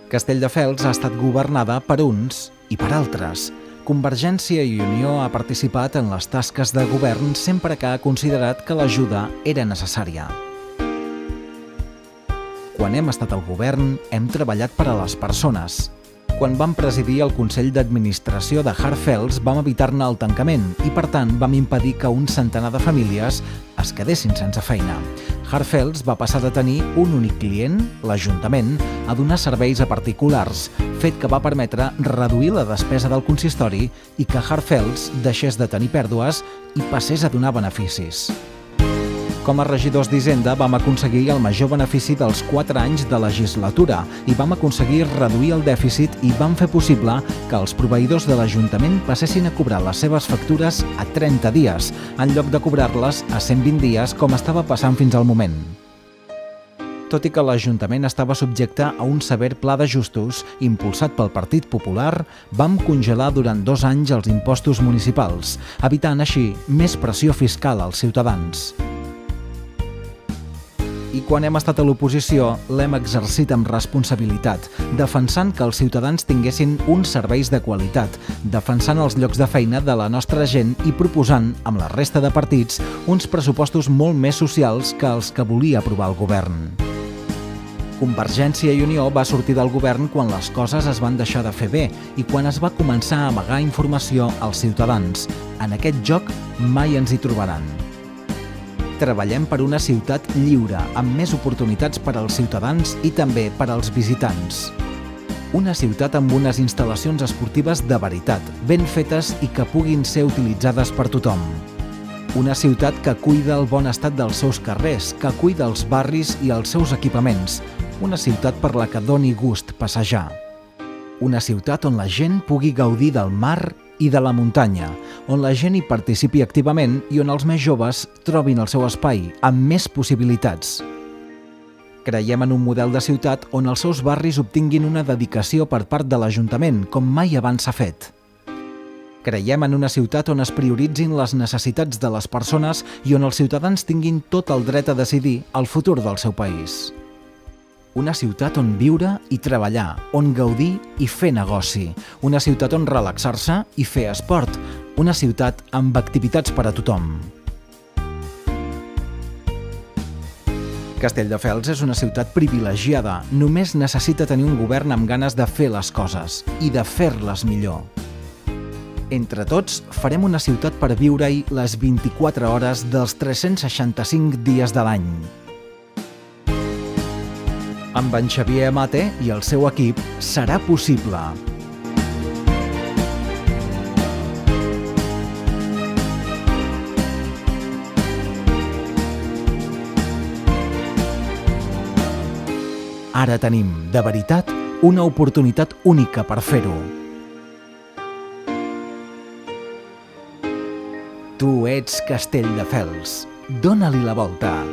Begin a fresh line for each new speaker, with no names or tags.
Castelldefels ha estat governada per uns i per altres. Convergència i Unió ha participat en les tasques de govern sempre que ha considerat que l'ajuda era necessària. Quan hem estat al govern, hem treballat per a les persones. Quan vam presidir el Consell d'Administració de Hartfels vam evitar-ne el tancament i, per tant, vam impedir que un centenar de famílies es quedessin sense feina. Hartfels va passar de tenir un únic client, l'Ajuntament, a donar serveis a particulars, fet que va permetre reduir la despesa del consistori i que Hartfels deixés de tenir pèrdues i passés a donar beneficis. Com a regidors d'Hisenda vam aconseguir el major benefici dels 4 anys de legislatura i vam aconseguir reduir el dèficit i vam fer possible que els proveïdors de l'Ajuntament passessin a cobrar les seves factures a 30 dies, en lloc de cobrar-les a 120 dies com estava passant fins al moment. Tot i que l'Ajuntament estava subjecte a un sever pla d'ajustos impulsat pel Partit Popular, vam congelar durant 2 anys els impostos municipals, evitant així més pressió fiscal als ciutadans. I quan hem estat a l'oposició, l'hem exercit amb responsabilitat, defensant que els ciutadans tinguessin uns serveis de qualitat, defensant els llocs de feina de la nostra gent i proposant, amb la resta de partits, uns pressupostos molt més socials que els que volia aprovar el govern. Convergència i Unió va sortir del govern quan les coses es van deixar de fer bé i quan es va començar a amagar informació als ciutadans. En aquest joc mai ens hi trobaran. Treballem per una ciutat lliure, amb més oportunitats per als ciutadans i també per als visitants. Una ciutat amb unes instal·lacions esportives de veritat, ben fetes i que puguin ser utilitzades per tothom. Una ciutat que cuida el bon estat dels seus carrers, que cuida els barris i els seus equipaments. Una ciutat per la que doni gust passejar. Una ciutat on la gent pugui gaudir del mar i de la muntanya, on la gent hi participi activament i on els més joves trobin el seu espai, amb més possibilitats. Creiem en un model de ciutat on els seus barris obtinguin una dedicació per part de l'Ajuntament, com mai abans s'ha fet. Creiem en una ciutat on es prioritzin les necessitats de les persones i on els ciutadans tinguin tot el dret a decidir el futur del seu país. Una ciutat on viure i treballar, on gaudir i fer negoci. Una ciutat on relaxar-se i fer esport. Una ciutat amb activitats per a tothom. Castelldefels és una ciutat privilegiada. Només necessita tenir un govern amb ganes de fer les coses i de fer-les millor. Entre tots, farem una ciutat per viure-hi les 24 hores dels 365 dies de l'any. Amb en Xavier Amate i el seu equip serà possible. Ara tenim, de veritat, una oportunitat única per fer-ho. Tu ets Castelldefels. Dóna-li la volta.